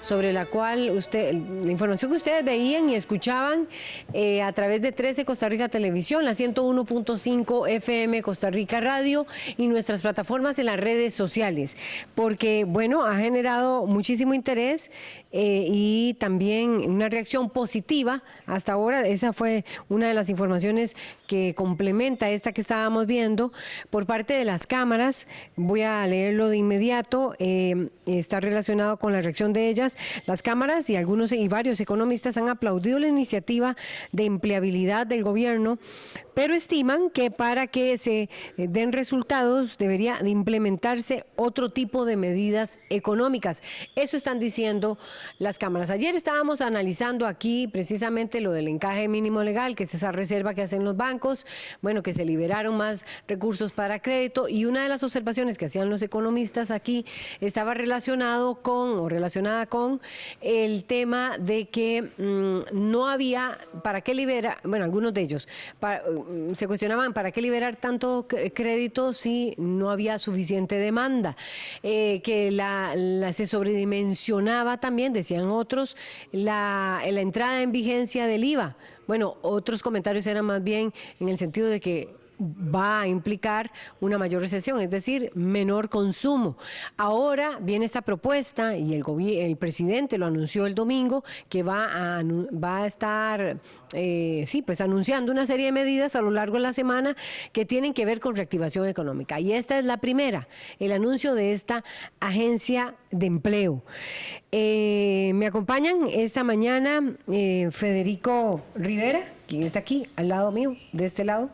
sobre la cual la información que ustedes veían y escuchaban a través de 13 Costa Rica Televisión, la 101.5 FM Costa Rica Radio y nuestras plataformas en las redes sociales, porque bueno, ha generado muchísimo interés y también una reacción positiva hasta ahora. Esa fue una de las informaciones que complementa esta que estábamos viendo por parte de las cámaras. Voy a leerlo de inmediato. Está relacionado con la reacción de ellas. Las cámaras y varios economistas han aplaudido la iniciativa de empleabilidad del gobierno, pero estiman que para que se den resultados debería de implementarse otro tipo de medidas económicas. Eso están diciendo las cámaras. Ayer estábamos analizando aquí precisamente lo del encaje mínimo legal, que es esa reserva que hacen los bancos, bueno, que se liberaron más recursos para crédito, y una de las observaciones que hacían los economistas aquí estaba relacionada con el tema de que no había para qué liberar, bueno, algunos de ellos se cuestionaban para qué liberar tanto crédito si no había suficiente demanda, que se sobredimensionaba también, decían otros, la entrada en vigencia del IVA. Bueno, otros comentarios eran más bien en el sentido de que va a implicar una mayor recesión, es decir, menor consumo. Ahora viene esta propuesta y el presidente lo anunció el domingo, que va a estar anunciando una serie de medidas a lo largo de la semana que tienen que ver con reactivación económica. Y esta es la primera, el anuncio de esta agencia de empleo. Me acompañan esta mañana Federico Rivera, quien está aquí, al lado mío, de este lado,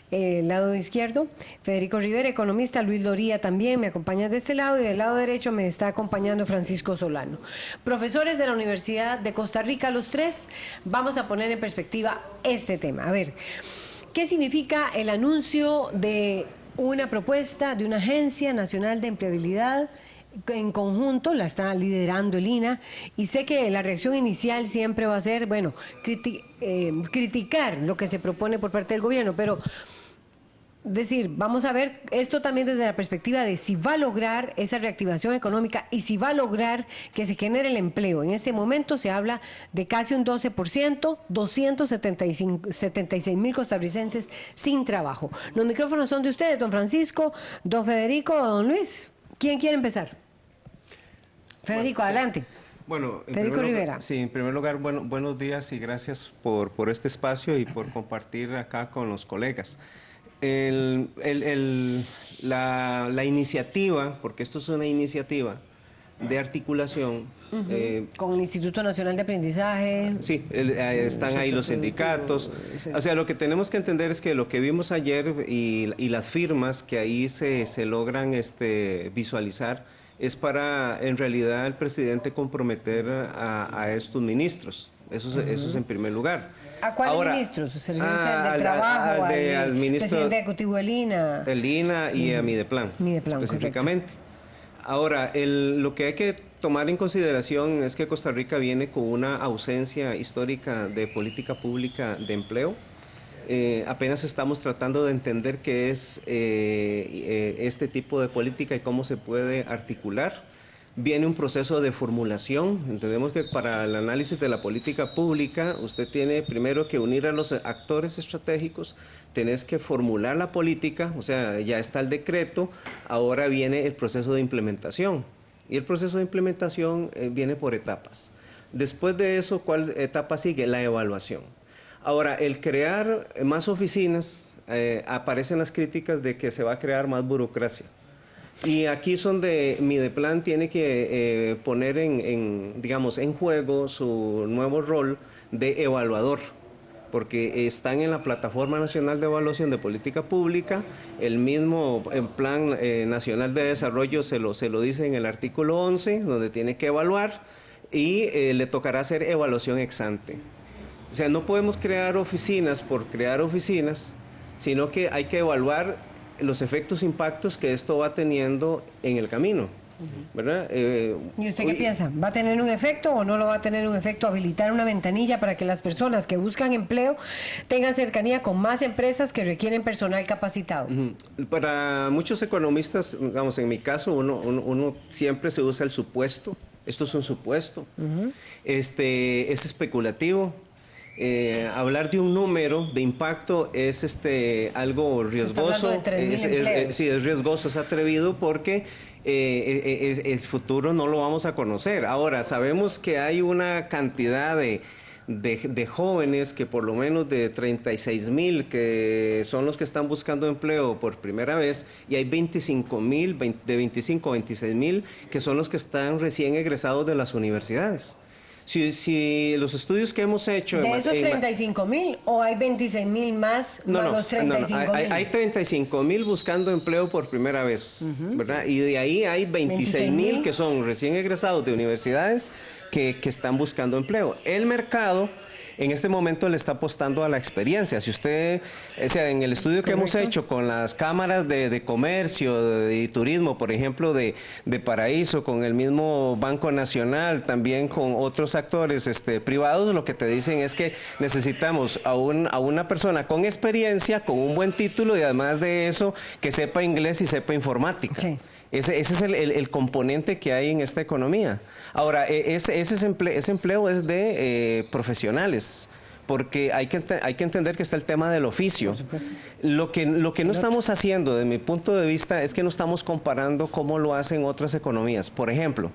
el lado izquierdo. Federico Rivera, economista. Luis Loría también me acompaña de este lado, y del lado derecho me está acompañando Francisco Solano. Profesores de la Universidad de Costa Rica, los tres. Vamos a poner en perspectiva este tema. A ver, ¿qué significa el anuncio de una propuesta de una Agencia Nacional de Empleabilidad? En conjunto la está liderando el INAH, y sé que la reacción inicial siempre va a ser, bueno, criticar lo que se propone por parte del gobierno, pero decir, vamos a ver esto también desde la perspectiva de si va a lograr esa reactivación económica y si va a lograr que se genere el empleo. En este momento se habla de casi un 12%, 276,000 costarricenses sin trabajo. Los micrófonos son de ustedes, don Francisco, don Federico o don Luis. ¿Quién quiere empezar? Federico, adelante. Bueno, Federico Rivera. Sí, en primer lugar, buenos días y gracias por este espacio y por compartir acá con los colegas. La iniciativa, porque esto es una iniciativa de articulación. Con el Instituto Nacional de Aprendizaje. Sí, están ahí los sindicatos. O sea, lo que tenemos que entender es que lo que vimos ayer y las firmas que ahí se logran visualizar es para, en realidad, el presidente comprometer a estos ministros. Eso es en primer lugar. ¿A cuáles ministros? ¿Se refiere usted del trabajo, al presidente ejecutivo del INAH? El INAH y a Mideplan, específicamente. Correcto. Ahora, lo que hay que tomar en consideración es que Costa Rica viene con una ausencia histórica de política pública de empleo. Apenas estamos tratando de entender qué es este tipo de política y cómo se puede articular. Viene un proceso de formulación. Entendemos que para el análisis de la política pública usted tiene primero que unir a los actores estratégicos, tenés que formular la política, o sea, ya está el decreto, ahora viene el proceso de implementación. Y el proceso de implementación viene por etapas. Después de eso, ¿cuál etapa sigue? La evaluación. Ahora, el crear más oficinas, aparecen las críticas de que se va a crear más burocracia. Y aquí es donde Mideplan tiene que poner en juego su nuevo rol de evaluador, porque están en la Plataforma Nacional de Evaluación de Política Pública, el mismo Plan Nacional de Desarrollo se lo dice en el artículo 11, donde tiene que evaluar, y le tocará hacer evaluación ex ante. O sea, no podemos crear oficinas por crear oficinas, sino que hay que evaluar los efectos, impactos que esto va teniendo en el camino, ¿verdad? ¿Y usted qué piensa? ¿Va a tener un efecto o no lo va a tener un efecto? Habilitar una ventanilla para que las personas que buscan empleo tengan cercanía con más empresas que requieren personal capacitado. Para muchos economistas, digamos, en mi caso, uno siempre se usa el supuesto Esto es un supuesto. Es especulativo. Hablar de un número de impacto es algo riesgoso. De 3.000 empleos. Sí, es riesgoso, es atrevido porque el futuro no lo vamos a conocer. Ahora, sabemos que hay una cantidad de jóvenes, que por lo menos de 36,000 que son los que están buscando empleo por primera vez, y hay 25,000, de 25 a 26,000 que son los que están recién egresados de las universidades. Si los estudios que hemos hecho... ¿De esos 35,000 o hay 26,000 más los 35,000? Hay 35,000 buscando empleo por primera vez, ¿verdad? Y de ahí hay 26,000 que son recién egresados de universidades que están buscando empleo. El mercado en este momento le está apostando a la experiencia. Si usted, en el estudio que hemos hecho con las cámaras de comercio y turismo, por ejemplo, de Paraíso, con el mismo Banco Nacional, también con otros actores privados, lo que te dicen es que necesitamos a una persona con experiencia, con un buen título y además de eso, que sepa inglés y sepa informática. Sí. Ese es el componente que hay en esta economía. Ahora, ese empleo es de profesionales, porque hay que entender que está el tema del oficio. Lo que no estamos haciendo, desde mi punto de vista, es que no estamos comparando cómo lo hacen otras economías. Por ejemplo,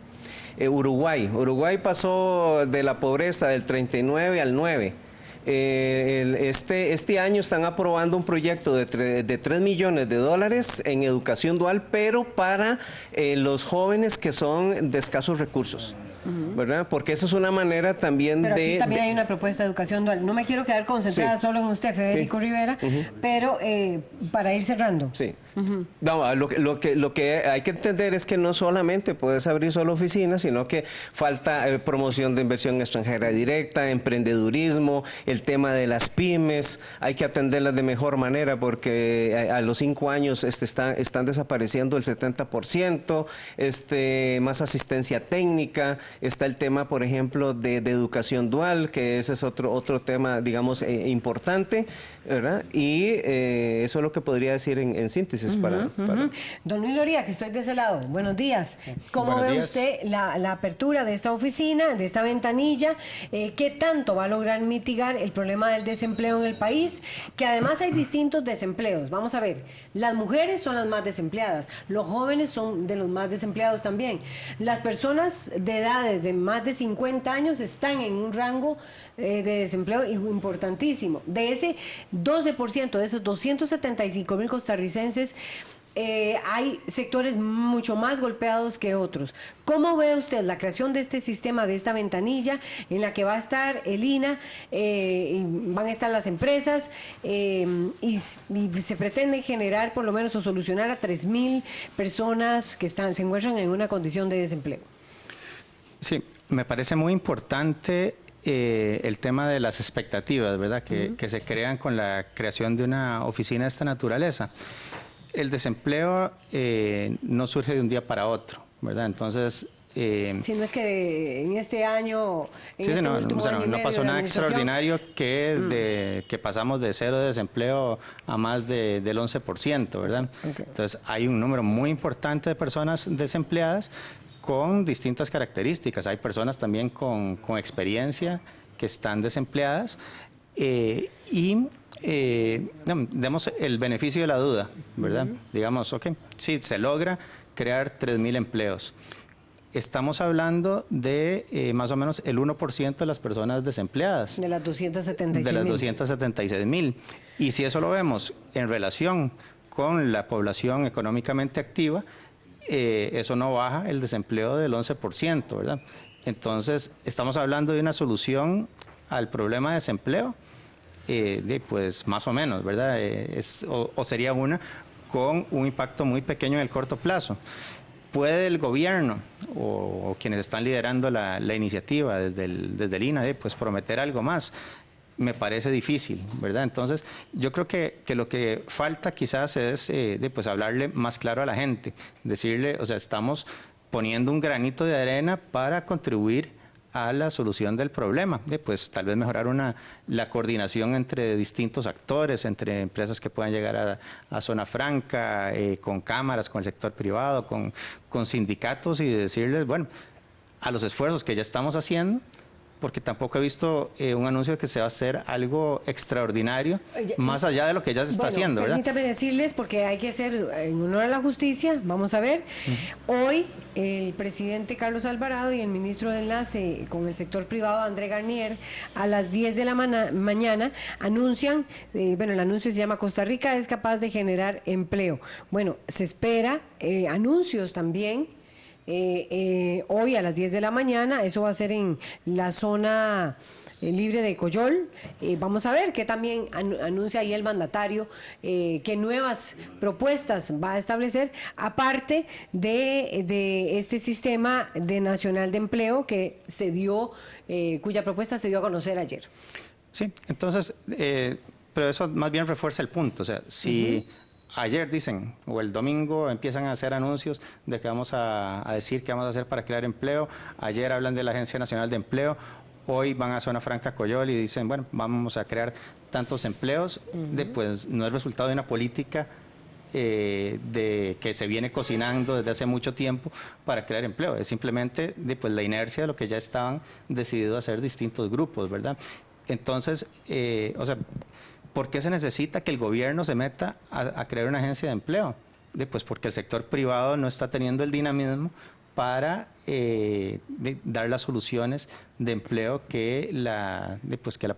Uruguay pasó de la pobreza del 39 al 9. Este año están aprobando un proyecto de $3 millones en educación dual, pero para los jóvenes que son de escasos recursos. ¿Verdad? Porque esa es una manera también pero aquí también hay una propuesta de educación dual. No me quiero quedar concentrada solo en usted, Federico Rivera, pero para ir cerrando. Sí. No, lo que hay que entender es que no solamente puedes abrir solo oficinas, sino que falta promoción de inversión extranjera directa, emprendedurismo, el tema de las pymes, hay que atenderlas de mejor manera porque a los 5 años están desapareciendo el 70%, más asistencia técnica, está el tema, por ejemplo, de educación dual, que ese es otro tema, digamos, importante, ¿verdad? Y eso es lo que podría decir en síntesis. Don Luis Loría, que estoy de ese lado, buenos días. ¿Cómo ve usted la apertura de esta oficina, de esta ventanilla? ¿Qué tanto va a lograr mitigar el problema del desempleo en el país? Que además hay distintos desempleos. Vamos a ver, las mujeres son las más desempleadas, los jóvenes son de los más desempleados también. Las personas de edades de más de 50 años están en un rango de desempleo importantísimo. De ese 12%, de esos 275,000 costarricenses, hay sectores mucho más golpeados que otros. ¿Cómo ve usted la creación de este sistema, de esta ventanilla en la que va a estar el INA, y van a estar las empresas, y se pretende generar por lo menos o solucionar a 3,000 personas que se encuentran en una condición de desempleo? Sí, me parece muy importante el tema de las expectativas, ¿verdad? Que se crean con la creación de una oficina de esta naturaleza. El desempleo no surge de un día para otro, ¿verdad? Entonces... si no es que en este año... no pasó nada extraordinario que pasamos de 0 de desempleo a más del 11%, ¿verdad? Okay. Entonces hay un número muy importante de personas desempleadas con distintas características. Hay personas también con experiencia que están desempleadas demos el beneficio de la duda, ¿verdad? Digamos, sí, se logra crear 3,000 empleos. Estamos hablando de más o menos el 1% de las personas desempleadas. De las 276,000. De las 276,000. Y si eso lo vemos en relación con la población económicamente activa, eso no baja el desempleo del 11%, ¿verdad? Entonces, estamos hablando de una solución al problema de desempleo, pues más o menos, ¿verdad? O sería una con un impacto muy pequeño en el corto plazo. ¿Puede el gobierno o quienes están liderando la iniciativa desde el INA, pues prometer algo más? Me parece difícil, ¿verdad? Entonces, yo creo que lo que falta quizás es pues hablarle más claro a la gente, decirle, estamos poniendo un granito de arena para contribuir a la solución del problema, pues tal vez mejorar la coordinación entre distintos actores, entre empresas que puedan llegar a zona franca, con cámaras, con el sector privado, con sindicatos, y decirles, bueno, a los esfuerzos que ya estamos haciendo, porque tampoco he visto un anuncio de que se va a hacer algo extraordinario, más allá de lo que ya se está haciendo, ¿verdad? Permítame decirles, porque hay que hacer en honor a la justicia, vamos a ver, hoy el presidente Carlos Alvarado y el ministro de Enlace con el sector privado, André Garnier, a las 10 de la mañana anuncian, el anuncio se llama Costa Rica es capaz de generar empleo. Bueno, se espera anuncios también. Hoy a las 10 de la mañana, eso va a ser en la zona libre de Coyol. Vamos a ver qué también anuncia ahí el mandatario, qué nuevas propuestas va a establecer, aparte de este sistema de nacional de empleo que se dio, cuya propuesta se dio a conocer ayer. Sí, entonces, pero eso más bien refuerza el punto, o sea, si... Ayer dicen, o el domingo empiezan a hacer anuncios de que vamos a decir qué vamos a hacer para crear empleo. Ayer hablan de la Agencia Nacional de Empleo. Hoy van a Zona Franca Coyol y dicen, bueno, vamos a crear tantos empleos. Pues no es resultado de una política de que se viene cocinando desde hace mucho tiempo para crear empleo. Es simplemente pues, la inercia de lo que ya estaban decididos a hacer distintos grupos, ¿verdad? Entonces, ¿por qué se necesita que el gobierno se meta a crear una agencia de empleo? Pues porque el sector privado no está teniendo el dinamismo para dar las soluciones de empleo que la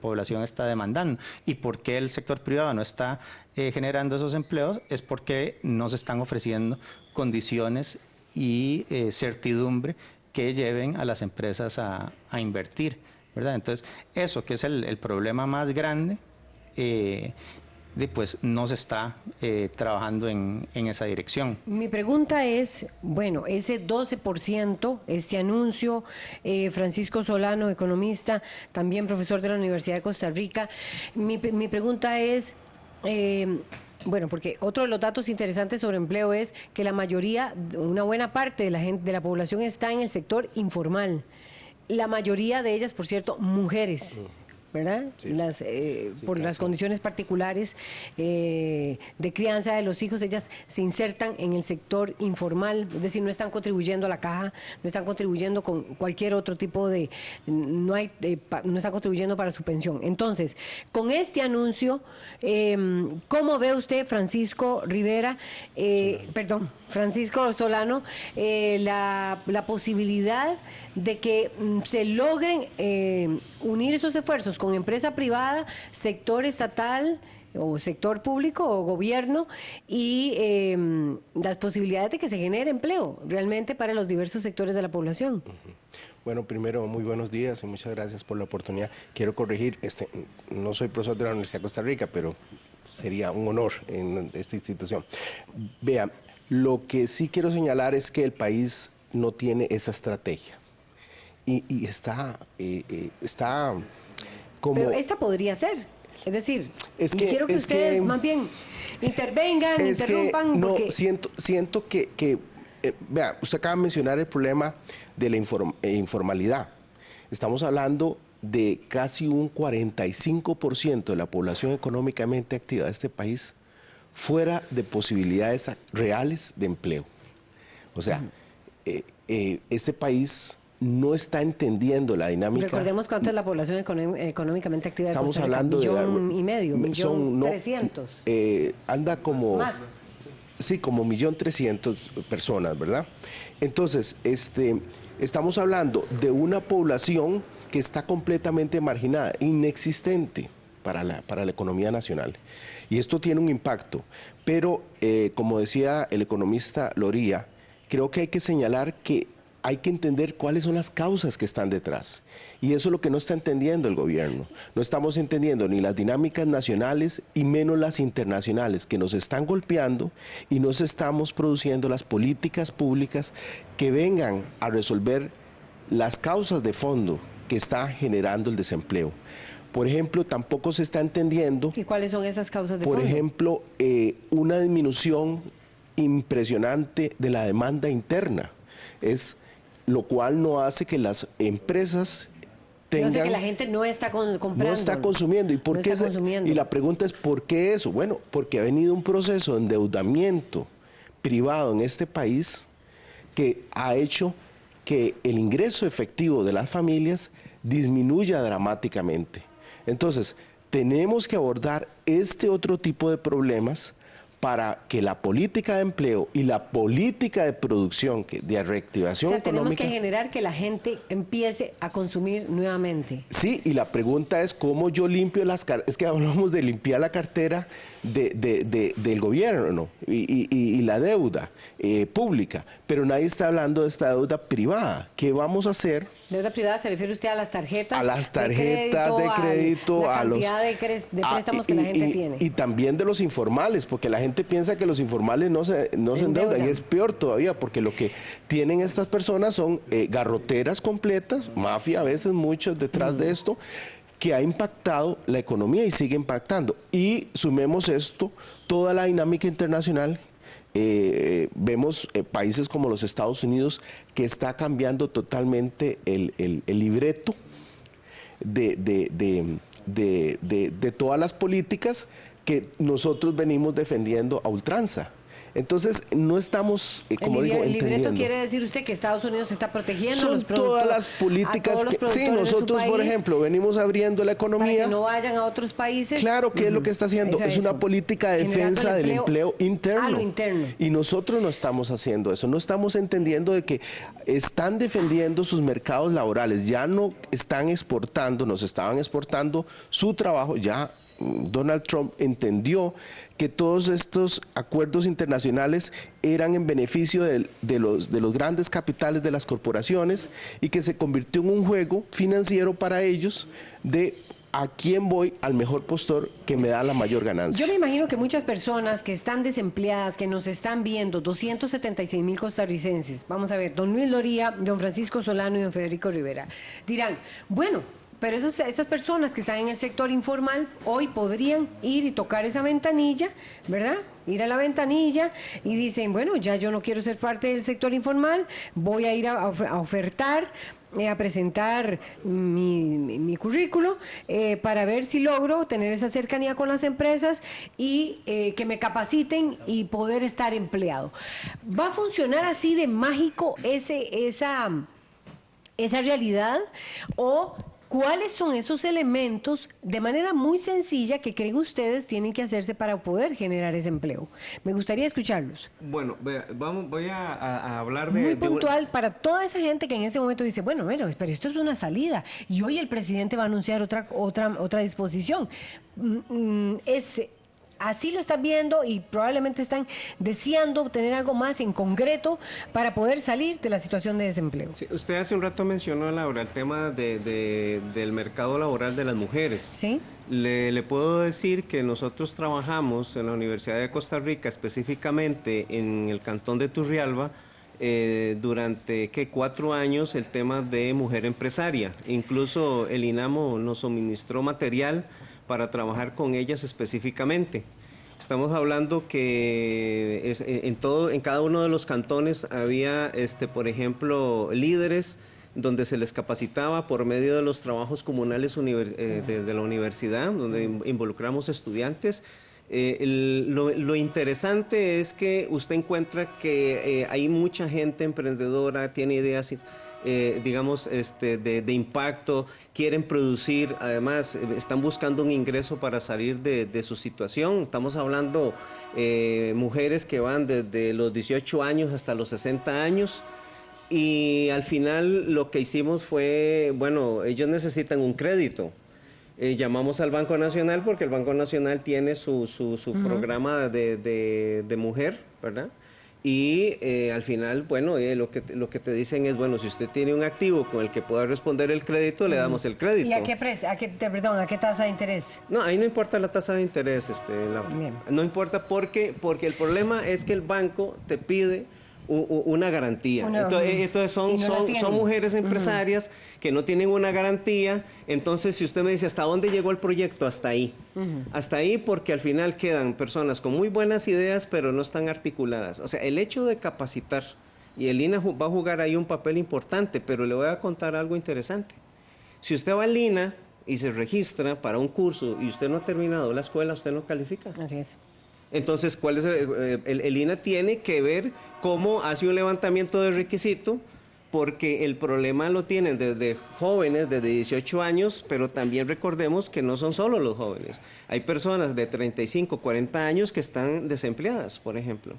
población está demandando. ¿Y por qué el sector privado no está generando esos empleos? Es porque no se están ofreciendo condiciones y certidumbre que lleven a las empresas a invertir, ¿verdad? Entonces, eso que es el problema más grande, pues no se está trabajando en esa dirección. Mi pregunta es, bueno, ese 12%, este anuncio, Francisco Solano, economista, también profesor de la Universidad de Costa Rica, mi pregunta es... bueno, porque otro de los datos interesantes sobre empleo es que la mayoría, una buena parte de la gente, de la población está en el sector informal. La mayoría de ellas, por cierto, mujeres. ¿Verdad? Sí, por las condiciones particulares de crianza de los hijos, ellas se insertan en el sector informal, es decir, no están contribuyendo a la caja, no están contribuyendo con cualquier otro tipo de, no están contribuyendo para su pensión. Entonces, con este anuncio, ¿cómo ve usted, Francisco Solano, la posibilidad de que se logren unir esos esfuerzos con empresa privada, sector estatal o sector público o gobierno y las posibilidades de que se genere empleo realmente para los diversos sectores de la población? Bueno, primero, muy buenos días y muchas gracias por la oportunidad. Quiero corregir, no soy profesor de la Universidad de Costa Rica, pero sería un honor en esta institución. Vea, lo que sí quiero señalar es que el país no tiene esa estrategia. Y está como... Pero esta podría ser, es decir, quiero que ustedes más bien intervengan, interrumpan. No, porque... siento que vea, usted acaba de mencionar el problema de la informalidad. Estamos hablando de casi un 45% de la población económicamente activa de este país fuera de posibilidades reales de empleo. O sea, este país no está entendiendo la dinámica. Recordemos cuánto es la población económicamente activa de Estamos Costa Rica. hablando de 1.500.000, anda como... Más. Sí, como 1.300.000 personas, ¿verdad? Entonces, estamos hablando de una población que está completamente marginada, inexistente para la economía nacional. Y esto tiene un impacto. Pero, como decía el economista Loría, creo que hay que señalar que hay que entender cuáles son las causas que están detrás. Y eso es lo que no está entendiendo el gobierno. No estamos entendiendo ni las dinámicas nacionales y menos las internacionales que nos están golpeando y no estamos produciendo las políticas públicas que vengan a resolver las causas de fondo que está generando el desempleo. Por ejemplo, tampoco se está entendiendo... ¿Y cuáles son esas causas de fondo? Por ejemplo, una disminución impresionante de la demanda interna. Lo cual no hace que las empresas tengan... No sé, que la gente no está comprando. No está consumiendo. ¿Y por qué? Y la pregunta es, ¿por qué eso? Bueno, porque ha venido un proceso de endeudamiento privado en este país que ha hecho que el ingreso efectivo de las familias disminuya dramáticamente. Entonces, tenemos que abordar este otro tipo de problemas para que la política de empleo y la política de producción, de reactivación tenemos económica... que generar que la gente empiece a consumir nuevamente. Sí, y la pregunta es cómo yo limpio las carteras. Es que hablamos de limpiar la cartera del gobierno, ¿no? y la deuda pública, pero nadie está hablando de esta deuda privada. ¿Qué vamos a hacer? ¿Deuda privada se refiere usted a las tarjetas? A las tarjetas de crédito, a la cantidad de préstamos que la gente tiene. Y también de los informales, porque la gente piensa que los informales no se endeudan, y es peor todavía, porque lo que tienen estas personas son garroteras completas, mafia a veces, muchos detrás de esto, que ha impactado la economía y sigue impactando. Y sumemos esto, toda la dinámica internacional. Vemos países como los Estados Unidos que está cambiando totalmente el libreto de todas las políticas que nosotros venimos defendiendo a ultranza. Entonces, no estamos, como digo, ¿El entendiendo. libreto quiere decir usted que Estados Unidos está protegiendo Son los productos? todas las políticas que... Sí, nosotros, por ejemplo, venimos abriendo la economía. Para que no vayan a otros países. Claro, ¿qué es lo que está haciendo? Es una política de defensa del empleo interno. A lo interno. Y nosotros no estamos haciendo eso. No estamos entendiendo de que están defendiendo sus mercados laborales. Ya no están exportando, nos estaban exportando su trabajo. Ya Donald Trump entendió que todos estos acuerdos internacionales eran en beneficio de los grandes capitales de las corporaciones y que se convirtió en un juego financiero para ellos de a quién voy, al mejor postor que me da la mayor ganancia. Yo me imagino que muchas personas que están desempleadas, que nos están viendo, 276,000 costarricenses, vamos a ver, don Luis Loría, don Francisco Solano y don Federico Rivera, dirán, bueno, pero esas personas que están en el sector informal hoy podrían ir y tocar esa ventanilla, ¿verdad? Ir a la ventanilla y dicen, bueno, ya yo no quiero ser parte del sector informal, voy a ir a ofertar, a presentar mi currículo para ver si logro tener esa cercanía con las empresas y que me capaciten y poder estar empleado. ¿Va a funcionar así de mágico esa realidad o cuáles son esos elementos de manera muy sencilla que creen ustedes tienen que hacerse para poder generar ese empleo? Me gustaría escucharlos. Bueno, voy a hablar de... Muy puntual para toda esa gente que en ese momento dice, bueno, pero esto es una salida y hoy el presidente va a anunciar otra disposición. Así lo están viendo y probablemente están deseando obtener algo más en concreto para poder salir de la situación de desempleo. Sí, usted hace un rato mencionó, Laura, el tema del mercado laboral de las mujeres. Sí. Le puedo decir que nosotros trabajamos en la Universidad de Costa Rica, específicamente en el cantón de Turrialba, durante 4 años el tema de mujer empresaria. Incluso el INAMO nos suministró material para trabajar con ellas específicamente. Estamos hablando que en cada uno de los cantones había, por ejemplo, líderes donde se les capacitaba por medio de los trabajos comunales de la universidad, donde involucramos estudiantes. Lo interesante es que usted encuentra que hay mucha gente emprendedora, tiene ideas digamos, de impacto, quieren producir, además están buscando un ingreso para salir de su situación. Estamos hablando mujeres que van desde los 18 años hasta los 60 años y al final lo que hicimos fue, bueno, ellos necesitan un crédito. Llamamos al Banco Nacional porque el Banco Nacional tiene su programa de mujer, ¿verdad? Y al final, bueno, lo que te dicen es, bueno, si usted tiene un activo con el que pueda responder el crédito, le damos el crédito. ¿Y a qué precio? ¿A qué tasa de interés? No, ahí no importa la tasa de interés, no importa porque el problema es que el banco te pide una garantía. Entonces son mujeres empresarias que no tienen una garantía. Entonces, si usted me dice, ¿hasta dónde llegó el proyecto? Hasta ahí. Hasta ahí porque al final quedan personas con muy buenas ideas, pero no están articuladas. O sea, el hecho de capacitar, y el INA va a jugar ahí un papel importante, pero le voy a contar algo interesante. Si usted va al INA y se registra para un curso y usted no ha terminado la escuela, usted no califica. Así es. Entonces, ¿cuál es el INA tiene que ver cómo hace un levantamiento de requisito porque el problema lo tienen desde jóvenes, desde 18 años, pero también recordemos que no son solo los jóvenes. Hay personas de 35, 40 años que están desempleadas, por ejemplo,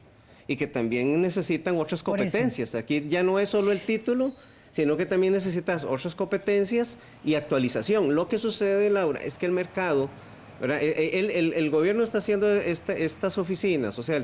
y que también necesitan otras competencias. Aquí ya no es solo el título, sino que también necesitas otras competencias y actualización. Lo que sucede, Laura, es que el mercado... El gobierno está haciendo estas oficinas, o sea,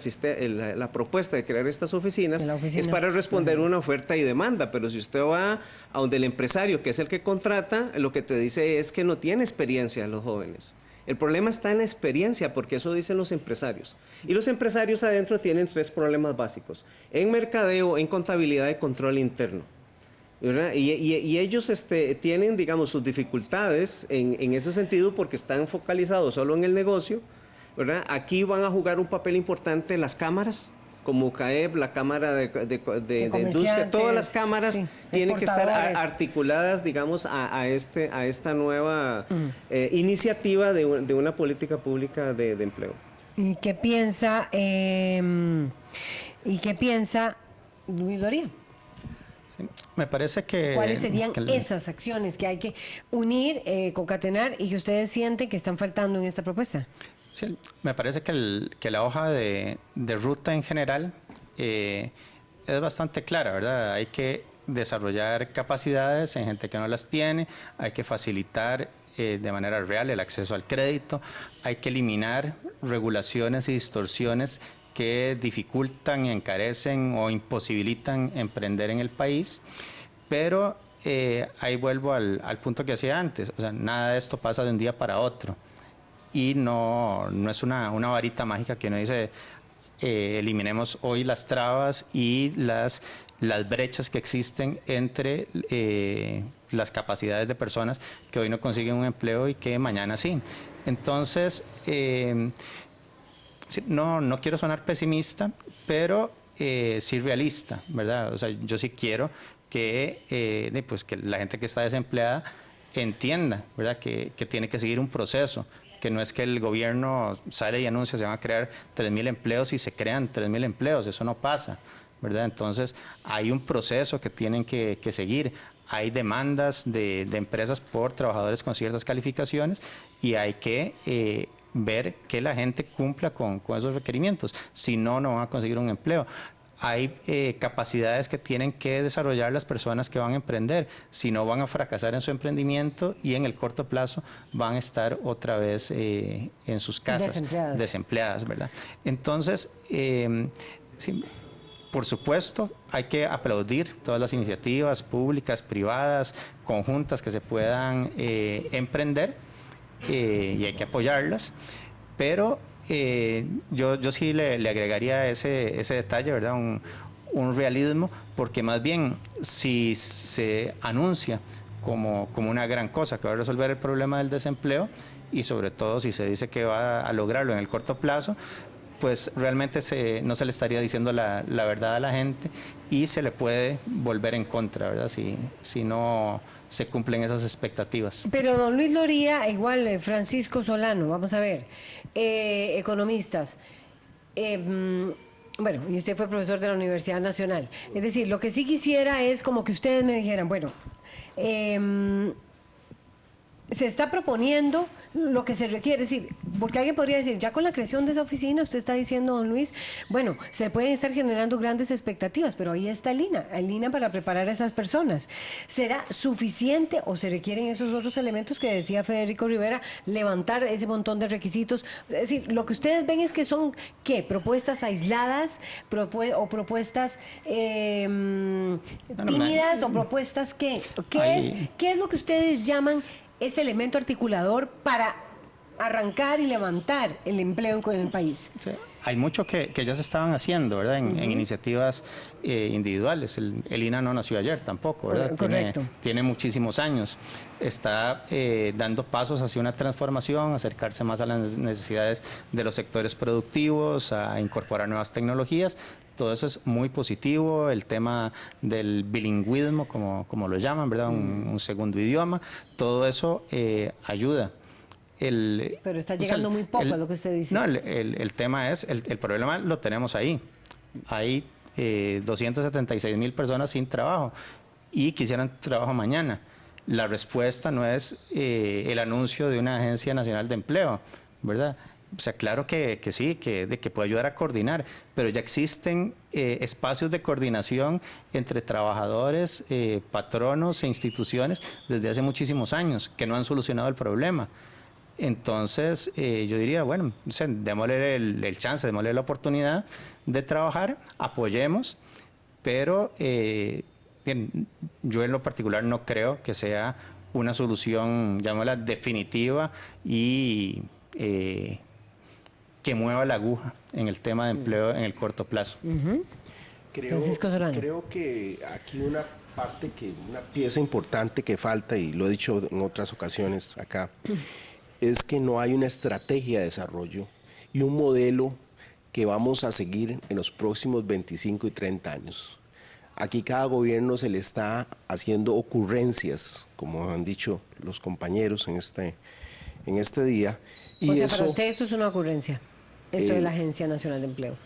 la propuesta de crear estas oficinas es para responder una oferta y demanda, pero si usted va a donde el empresario, que es el que contrata, lo que te dice es que no tiene experiencia los jóvenes. El problema está en la experiencia, porque eso dicen los empresarios. Y los empresarios adentro tienen 3 problemas básicos: en mercadeo, en contabilidad y control interno. Y ellos tienen, digamos, sus dificultades en ese sentido porque están focalizados solo en el negocio, ¿verdad? Aquí van a jugar un papel importante las cámaras, como CAEP, la Cámara de Industria, todas las cámaras tienen que estar articuladas, digamos, a esta nueva iniciativa de una política pública de empleo. ¿Y qué piensa Luis Loría? Sí, me parece que... ¿Cuáles serían esas acciones que hay que unir, concatenar y que ustedes sienten que están faltando en esta propuesta? Sí, me parece que la hoja de ruta en general es bastante clara, ¿verdad? Hay que desarrollar capacidades en gente que no las tiene, hay que facilitar de manera real el acceso al crédito, hay que eliminar regulaciones y distorsiones que dificultan, encarecen o imposibilitan emprender en el país, pero ahí vuelvo al punto que hacía antes, o sea, nada de esto pasa de un día para otro y no es una varita mágica que uno dice eliminemos hoy las trabas y las brechas que existen entre las capacidades de personas que hoy no consiguen un empleo y que mañana sí. Entonces, no quiero sonar pesimista, pero sí realista, ¿verdad? O sea, yo sí quiero que, pues que la gente que está desempleada entienda, ¿verdad? Que tiene que seguir un proceso, que no es que el gobierno sale y anuncia se van a crear 3.000 empleos y se crean 3.000 empleos, eso no pasa, ¿verdad? Entonces, hay un proceso que tienen que seguir. Hay demandas de empresas por trabajadores con ciertas calificaciones y hay que ver que la gente cumpla con esos requerimientos, si no, no van a conseguir un empleo. Hay capacidades que tienen que desarrollar las personas que van a emprender, si no van a fracasar en su emprendimiento y en el corto plazo van a estar otra vez en sus casas desempleadas, ¿verdad? Entonces, sí, por supuesto, hay que aplaudir todas las iniciativas públicas, privadas, conjuntas que se puedan emprender, y hay que apoyarlas, pero yo sí le agregaría ese detalle, ¿verdad? Un realismo, porque más bien si se anuncia como una gran cosa que va a resolver el problema del desempleo y sobre todo si se dice que va a lograrlo en el corto plazo, pues realmente no se le estaría diciendo la verdad a la gente y se le puede volver en contra, ¿verdad? Si no se cumplen esas expectativas. Pero don Luis Loría, igual Francisco Solano, vamos a ver, economistas, bueno, y usted fue profesor de la Universidad Nacional, es decir, lo que sí quisiera es como que ustedes me dijeran, bueno, se está proponiendo lo que se requiere, es decir, porque alguien podría decir, ya con la creación de esa oficina, usted está diciendo, don Luis, bueno, se pueden estar generando grandes expectativas, pero ahí está el INA para preparar a esas personas. ¿Será suficiente o se requieren esos otros elementos que decía Federico Rivera, levantar ese montón de requisitos? Es decir, lo que ustedes ven es que son, ¿qué? ¿Propuestas aisladas o propuestas tímidas o propuestas qué? ¿Qué es lo que ustedes llaman ese elemento articulador para arrancar y levantar el empleo en el país? Sí, hay mucho que ya se estaban haciendo, ¿verdad? En iniciativas individuales. El INA no nació ayer tampoco, ¿verdad? Correcto. Tiene muchísimos años. Está dando pasos hacia una transformación, acercarse más a las necesidades de los sectores productivos, a incorporar nuevas tecnologías. Todo eso es muy positivo, el tema del bilingüismo, como lo llaman, ¿verdad? Un segundo idioma, todo eso ayuda. Pero está llegando muy poco a lo que usted dice. No, el tema es, el problema lo tenemos ahí. Hay 276.000 personas sin trabajo. y quisieran trabajo mañana. La respuesta no es el anuncio de una Agencia Nacional de Empleo, ¿verdad? O sea, claro que sí, que puede ayudar a coordinar, pero ya existen espacios de coordinación entre trabajadores, patronos e instituciones desde hace muchísimos años que no han solucionado el problema. Entonces, yo diría, bueno, o sea, démosle el chance, démosle la oportunidad de trabajar, apoyemos, pero bien, yo en lo particular no creo que sea una solución, llamémosla definitiva y que mueva la aguja en el tema de empleo en el corto plazo. Creo que aquí una pieza importante que falta, y lo he dicho en otras ocasiones acá, es que no hay una estrategia de desarrollo y un modelo que vamos a seguir en los próximos 25 y 30 años. Aquí cada gobierno se le está haciendo ocurrencias, como han dicho los compañeros en este día. Y o sea, para usted esto es una ocurrencia, esto de la Agencia Nacional de Empleo.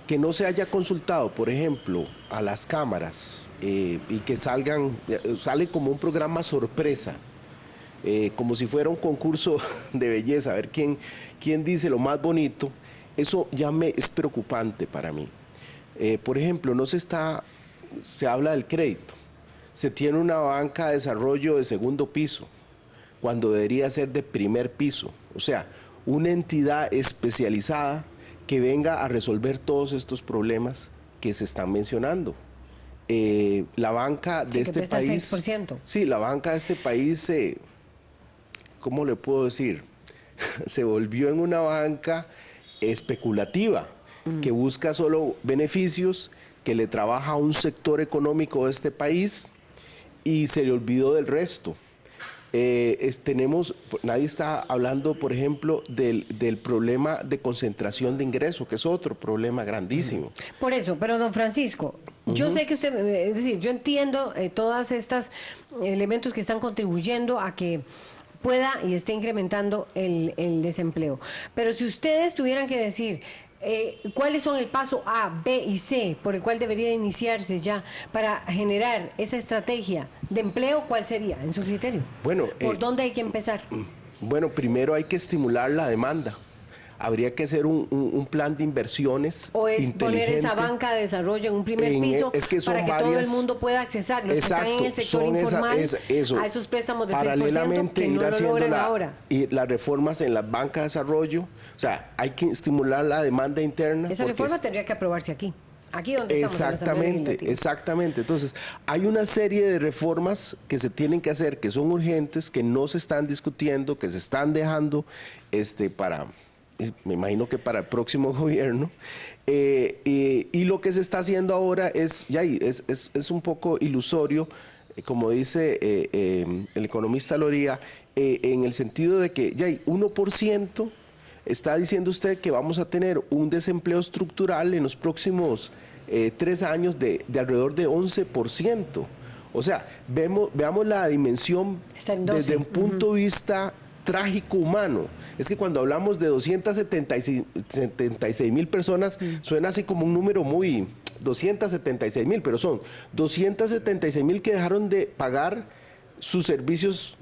Que no se haya consultado, por ejemplo, a las cámaras y que sale como un programa sorpresa, como si fuera un concurso de belleza, a ver quién dice lo más bonito. Eso ya es preocupante para mí. Por ejemplo, se habla del crédito, se tiene una banca de desarrollo de segundo piso, cuando debería ser de primer piso, o sea, una entidad especializada que venga a resolver todos estos problemas que se están mencionando. La banca de este país... 6%. Sí, la banca de este país, ¿cómo le puedo decir? Se volvió en una banca especulativa, que busca solo beneficios, que le trabaja a un sector económico de este país y se le olvidó del resto. Nadie está hablando, por ejemplo, del problema de concentración de ingresos, que es otro problema grandísimo. Por eso, pero don Francisco, yo sé que usted, es decir, yo entiendo todas estas elementos que están contribuyendo a que pueda y esté incrementando el desempleo. Pero si ustedes tuvieran que decir cuáles son el paso A, B y C por el cual debería iniciarse ya para generar esa estrategia de empleo, ¿cuál sería en su criterio? Bueno, ¿por dónde hay que empezar? Bueno, primero hay que estimular la demanda. Habría que hacer un plan de inversiones o es poner esa banca de desarrollo en un primer piso para que todo el mundo pueda accesar, los que están en el sector informal, a esos préstamos del 6% que no lo logran ahora. Y las reformas en las bancas de desarrollo, o sea, hay que estimular la demanda interna. Esa reforma tendría que aprobarse aquí donde estamos, en la Asamblea Legislativa. Exactamente. Entonces, hay una serie de reformas que se tienen que hacer, que son urgentes, que no se están discutiendo, que se están dejando me imagino que para el próximo gobierno, y lo que se está haciendo ahora es un poco ilusorio, como dice el economista Loría, en el sentido de que 1% está diciendo usted que vamos a tener un desempleo estructural en los próximos 3 años de alrededor de 11%. O sea, veamos la dimensión desde un punto de vista trágico humano. Es que cuando hablamos de 276,000 personas, suena así como un número muy... 276,000, pero son 276,000 que dejaron de pagar sus servicios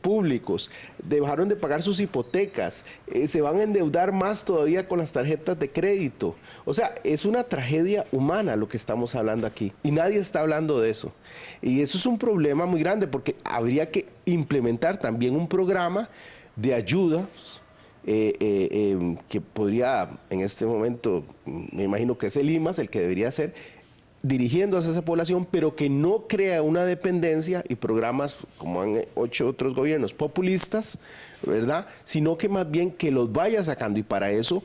públicos, dejaron de pagar sus hipotecas, se van a endeudar más todavía con las tarjetas de crédito. O sea, es una tragedia humana lo que estamos hablando aquí y nadie está hablando de eso. Y eso es un problema muy grande porque habría que implementar también un programa de ayudas que podría, en este momento, me imagino que es el IMAS el que debería ser, dirigiendo a esa población, pero que no crea una dependencia y programas como han hecho otros gobiernos populistas, ¿verdad? Sino que más bien que los vaya sacando y para eso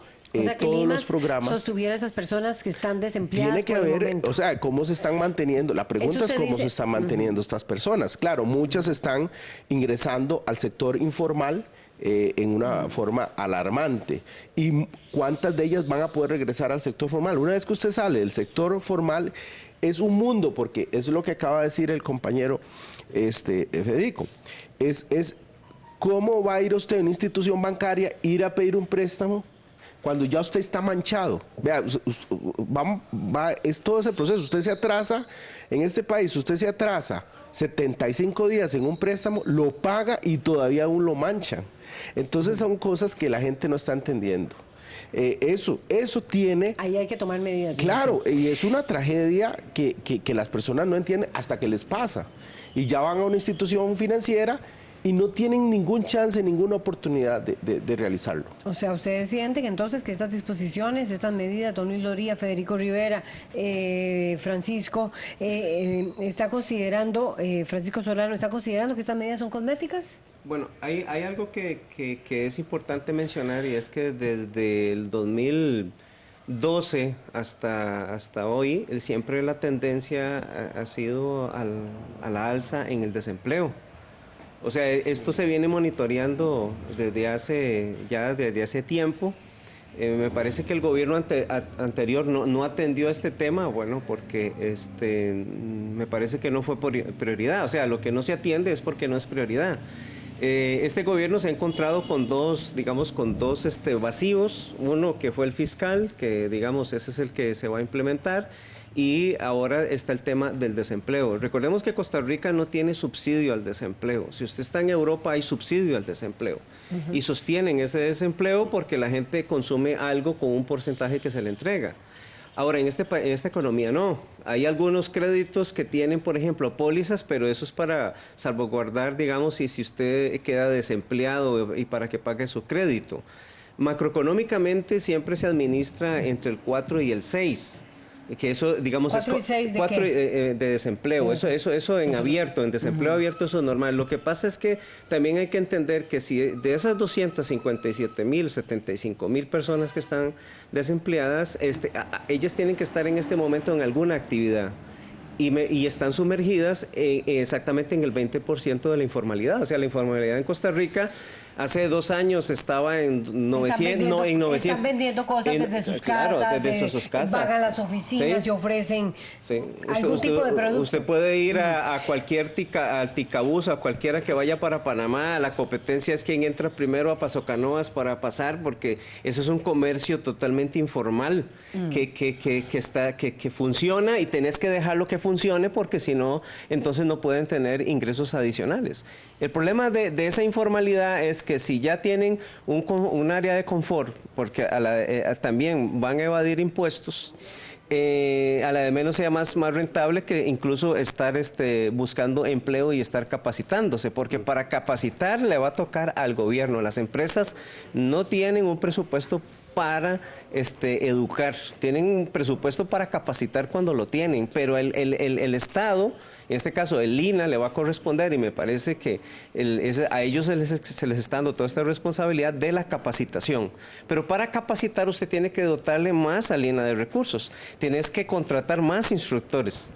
todos los programas sostuviera a esas personas que están desempleadas. Tiene que haber, o sea, cómo se están manteniendo. La pregunta es cómo se están manteniendo estas personas. Claro, muchas están ingresando al sector informal en una forma alarmante. ¿Y cuántas de ellas van a poder regresar al sector formal? Una vez que usted sale del sector formal, es un mundo, porque es lo que acaba de decir el compañero Federico. Es cómo va a ir usted a una institución bancaria, ir a pedir un préstamo cuando ya usted está manchado. Vea, es todo ese proceso. Usted se atrasa, en este país, usted se atrasa 75 días en un préstamo, lo paga y todavía aún lo manchan. Entonces son cosas que la gente no está entendiendo. Eso tiene... Ahí hay que tomar medidas. Claro, y es una tragedia que las personas no entienden hasta que les pasa. Y ya van a una institución financiera y no tienen ningún chance, ninguna oportunidad de realizarlo. O sea, ¿ustedes sienten entonces que estas disposiciones, estas medidas, don Luis Loría, Federico Rivera, Francisco, está considerando, Francisco Solano, está considerando que estas medidas son cosméticas? Bueno, hay algo que es importante mencionar, y es que desde el 2012 hasta hoy, siempre la tendencia ha sido a la alza en el desempleo. O sea, esto se viene monitoreando desde hace tiempo. Me parece que el gobierno anterior no atendió a este tema, bueno, porque me parece que no fue prioridad. O sea, lo que no se atiende es porque no es prioridad. Este gobierno se ha encontrado con dos vacíos. Uno que fue el fiscal, que digamos ese es el que se va a implementar. Y ahora está el tema del desempleo. Recordemos que Costa Rica no tiene subsidio al desempleo. Si usted está en Europa, hay subsidio al desempleo. Y sostienen ese desempleo porque la gente consume algo con un porcentaje que se le entrega. Ahora, en esta economía no. Hay algunos créditos que tienen, por ejemplo, pólizas, pero eso es para salvaguardar, digamos, si usted queda desempleado y para que pague su crédito. Macroeconómicamente siempre se administra entre el 4 y el 6. Que eso, digamos, 4 y 6 ¿de qué? De desempleo. Eso en abierto, en desempleo abierto, eso es normal. Lo que pasa es que también hay que entender que si de esas 257,000, 75,000 personas que están desempleadas, ellas tienen que estar en este momento en alguna actividad. Y están sumergidas exactamente en el 20% de la informalidad. O sea, la informalidad en Costa Rica hace 2 años estaba en 900. Están vendiendo cosas desde sus casas. Claro, desde sus casas. Van a las oficinas, ¿sí? Y ofrecen algún usted, tipo de producto. Usted puede ir a cualquier al Ticabús, a cualquiera que vaya para Panamá. La competencia es quien entra primero a Paso Canoas para pasar, porque ese es un comercio totalmente informal que funciona, y tenés que dejarlo que funcione, porque si no, entonces no pueden tener ingresos adicionales. El problema de esa informalidad es que si ya tienen un área de confort, porque también van a evadir impuestos, a la de menos sea más rentable que incluso estar buscando empleo y estar capacitándose, porque para capacitar le va a tocar al gobierno. Las empresas no tienen un presupuesto para educar, tienen un presupuesto para capacitar cuando lo tienen, pero el Estado, en este caso el INA, le va a corresponder, y me parece que a ellos se les está dando toda esta responsabilidad de la capacitación. Pero para capacitar usted tiene que dotarle más al INA de recursos, tienes que contratar más instructores,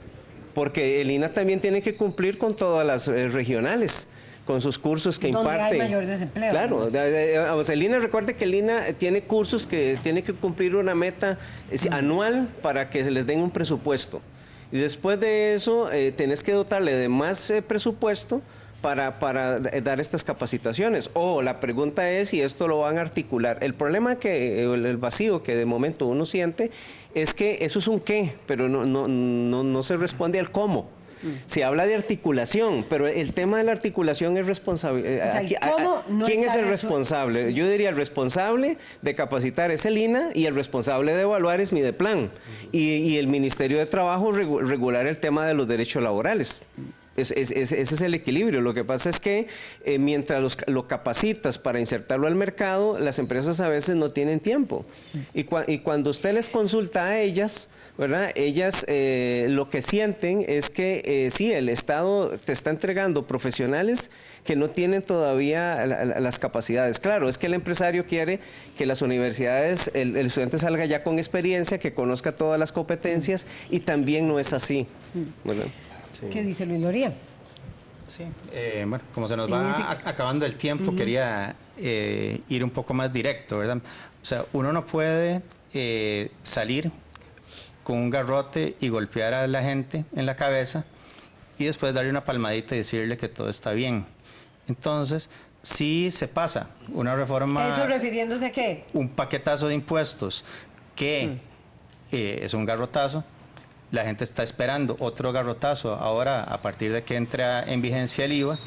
porque el INA también tiene que cumplir con todas las regionales, con sus cursos que imparte. Donde hay mayor desempleo. Claro, el INA, recuerde que el INA tiene cursos que tiene que cumplir una meta anual para que se les den un presupuesto. Y después de eso, tenés que dotarle de más presupuesto para dar estas capacitaciones. La pregunta es si esto lo van a articular. El problema el vacío que de momento uno siente es que eso es un qué, pero no se responde al cómo. Se habla de articulación, pero el tema de la articulación es responsable. ¿Quién es el responsable? Yo diría el responsable de capacitar es el INA, y el responsable de evaluar es Mideplan, y el Ministerio de Trabajo regular el tema de los derechos laborales. Ese es el equilibrio. Lo que pasa es que mientras lo capacitas para insertarlo al mercado, las empresas a veces no tienen tiempo. Y cuando usted les consulta a ellas, ¿verdad? Ellas lo que sienten es que sí, el Estado te está entregando profesionales que no tienen todavía las capacidades. Claro, es que el empresario quiere que las universidades, el estudiante salga ya con experiencia, que conozca todas las competencias, y también no es así, ¿verdad? Sí. ¿Qué dice Luis Loría? Sí, bueno, como se nos va acabando el tiempo, quería ir un poco más directo, ¿verdad? O sea, uno no puede salir con un garrote y golpear a la gente en la cabeza y después darle una palmadita y decirle que todo está bien. Entonces, si se pasa una reforma... ¿Eso refiriéndose a qué? Un paquetazo de impuestos que es un garrotazo. La gente está esperando otro garrotazo ahora a partir de que entra en vigencia el IVA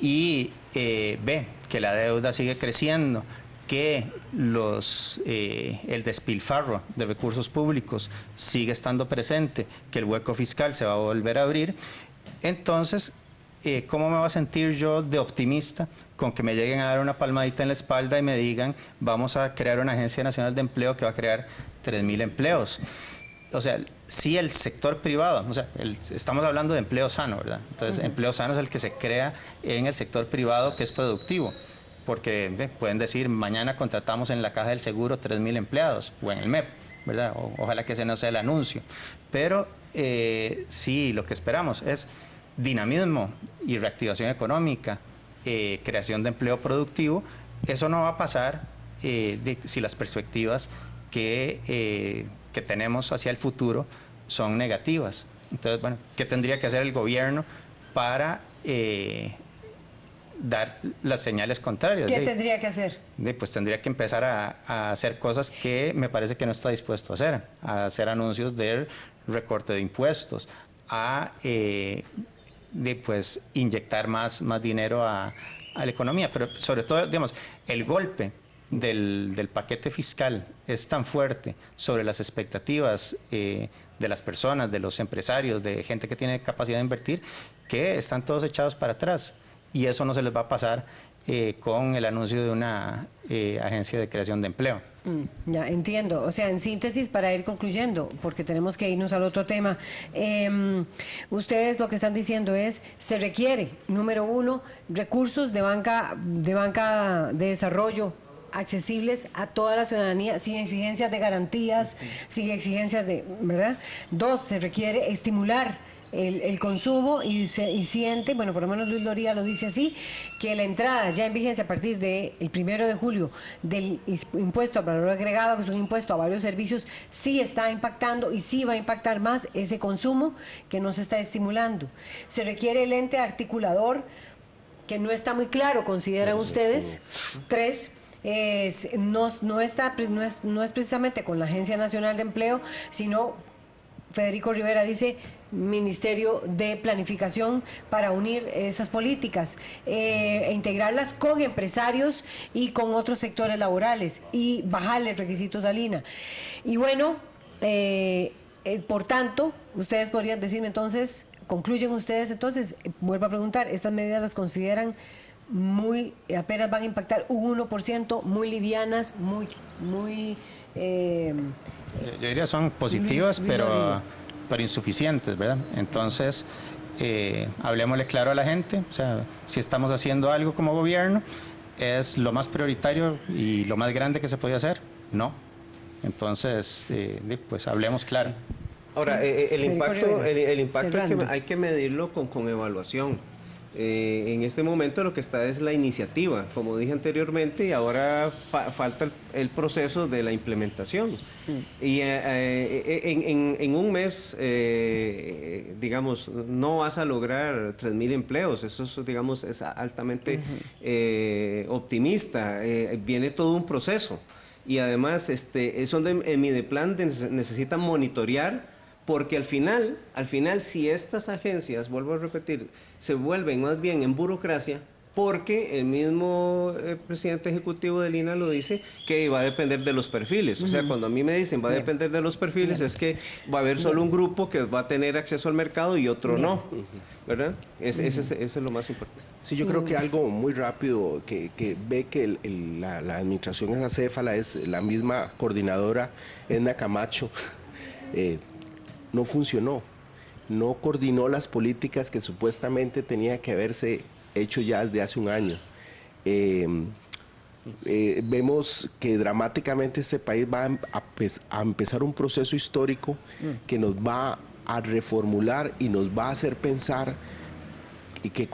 y ve que la deuda sigue creciendo, que el despilfarro de recursos públicos sigue estando presente, que el hueco fiscal se va a volver a abrir. Entonces, ¿cómo me voy a sentir yo de optimista con que me lleguen a dar una palmadita en la espalda y me digan vamos a crear una Agencia Nacional de Empleo que va a crear 3.000 empleos? O sea, si el sector privado, o sea, estamos hablando de empleo sano, ¿verdad? Entonces, empleo sano es el que se crea en el sector privado que es productivo, porque pueden decir, mañana contratamos en la Caja del Seguro 3.000 empleados, o en el MEP, ¿verdad? Ojalá que ese no sea el anuncio. Pero sí, lo que esperamos es dinamismo y reactivación económica, creación de empleo productivo. Eso no va a pasar si las perspectivas que tenemos hacia el futuro son negativas. Entonces, bueno, ¿qué tendría que hacer el gobierno para dar las señales contrarias? ¿Qué tendría que hacer? Pues tendría que empezar a hacer cosas que me parece que no está dispuesto a hacer anuncios de recorte de impuestos, pues inyectar más dinero a la economía, pero sobre todo, digamos, el golpe del paquete fiscal es tan fuerte sobre las expectativas de las personas, de los empresarios, de gente que tiene capacidad de invertir, que están todos echados para atrás. Y eso no se les va a pasar con el anuncio de una agencia de creación de empleo. Ya, entiendo. O sea, en síntesis, para ir concluyendo, porque tenemos que irnos al otro tema, ustedes lo que están diciendo es, se requiere, número uno, recursos de banca de desarrollo accesibles a toda la ciudadanía, sin exigencias de garantías, sin exigencias de, ¿verdad? Dos, se requiere estimular el consumo y siente, bueno, por lo menos Luis Loría lo dice así, que la entrada ya en vigencia a partir del 1 de julio del impuesto al valor agregado, que es un impuesto a varios servicios, sí está impactando y sí va a impactar más ese consumo que no se está estimulando. Se requiere el ente articulador, que no está muy claro, consideran ustedes. Tres, no es precisamente con la Agencia Nacional de Empleo, sino Federico Rivera dice Ministerio de Planificación para unir esas políticas e integrarlas con empresarios y con otros sectores laborales y bajarle requisitos al INA. Y bueno, por tanto, ustedes podrían decirme entonces, concluyen ustedes entonces, vuelvo a preguntar, ¿estas medidas las consideran apenas van a impactar un 1%, muy livianas, muy yo diría son positivas, pero insuficientes, ¿verdad? Entonces, hablemosle claro a la gente, o sea, si estamos haciendo algo como gobierno, ¿es lo más prioritario y lo más grande que se puede hacer? No. Entonces, pues hablemos claro. Ahora, el impacto hay que medirlo con evaluación. En este momento lo que está es la iniciativa, como dije anteriormente, y ahora falta el proceso de la implementación. Y en un mes, digamos, no vas a lograr 3.000 empleos. Eso es, digamos, es altamente optimista. Viene todo un proceso. Y además, eso de Mideplan necesita monitorear, porque al final, si estas agencias, vuelvo a repetir, se vuelven más bien en burocracia, porque el mismo presidente ejecutivo del INA lo dice, que va a depender de los perfiles. O sea, cuando a mí me dicen va a depender de los perfiles, es que va a haber solo un grupo que va a tener acceso al mercado y otro no, ¿verdad? Eso es lo más importante. Sí, yo creo que algo muy rápido, que ve que la administración es acéfala, es la misma coordinadora, Edna Camacho, no funcionó, no coordinó las políticas que supuestamente tenía que haberse hecho ya desde hace un año. Vemos que dramáticamente este país va a empezar un proceso histórico que nos va a reformular y nos va a hacer pensar y que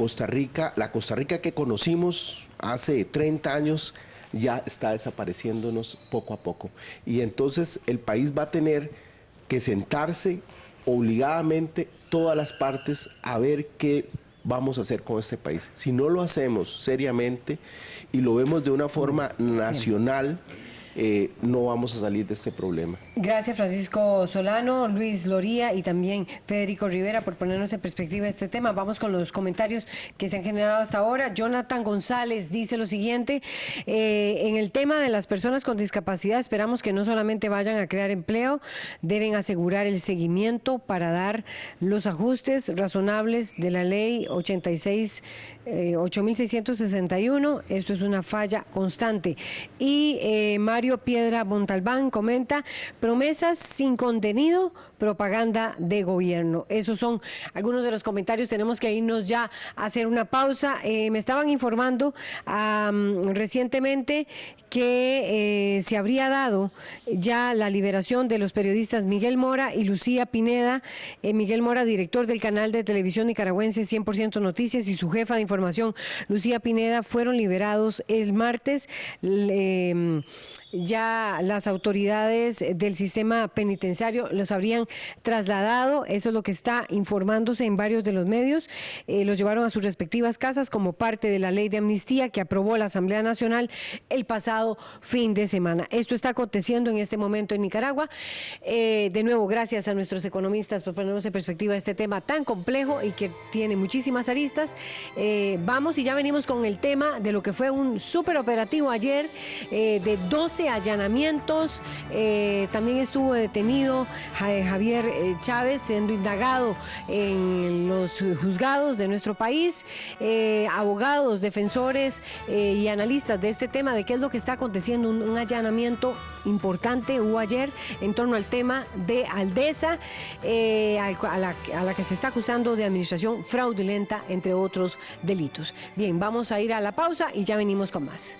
la Costa Rica que conocimos hace 30 años ya está desapareciéndonos poco a poco. Y entonces el país va a tener que sentarse obligadamente todas las partes a ver qué vamos a hacer con este país. Si no lo hacemos seriamente y lo vemos de una forma nacional, no vamos a salir de este problema. Gracias, Francisco Solano, Luis Loría y también Federico Rivera por ponernos en perspectiva este tema. Vamos con los comentarios que se han generado hasta ahora. Jonathan González dice lo siguiente: en el tema de las personas con discapacidad, esperamos que no solamente vayan a crear empleo, deben asegurar el seguimiento para dar los ajustes razonables de la ley 8.661. Esto es una falla constante. Y Mario Piedra Montalbán comenta: promesas sin contenido, propaganda de gobierno. Esos son algunos de los comentarios. Tenemos que irnos ya a hacer una pausa. Me estaban informando recientemente que se habría dado ya la liberación de los periodistas Miguel Mora y Lucía Pineda. Miguel Mora, director del canal de televisión nicaragüense 100% Noticias, y su jefa de información, Lucía Pineda, fueron liberados el martes. Ya las autoridades del sistema penitenciario los habrían trasladado, eso es lo que está informándose en varios de los medios. Los llevaron a sus respectivas casas como parte de la ley de amnistía que aprobó la Asamblea Nacional el pasado fin de semana. Esto está aconteciendo en este momento en Nicaragua. De nuevo, gracias a nuestros economistas por ponernos en perspectiva este tema tan complejo y que tiene muchísimas aristas. Vamos y ya venimos con el tema de lo que fue un súper operativo ayer, de 12 allanamientos. También estuvo detenido Javier Chávez, siendo indagado en los juzgados de nuestro país. Abogados, defensores y analistas de este tema, de qué es lo que está aconteciendo. Un allanamiento importante hubo ayer en torno al tema de Aldesa, a la que se está acusando de administración fraudulenta, entre otros delitos. Bien, vamos a ir a la pausa y ya venimos con más.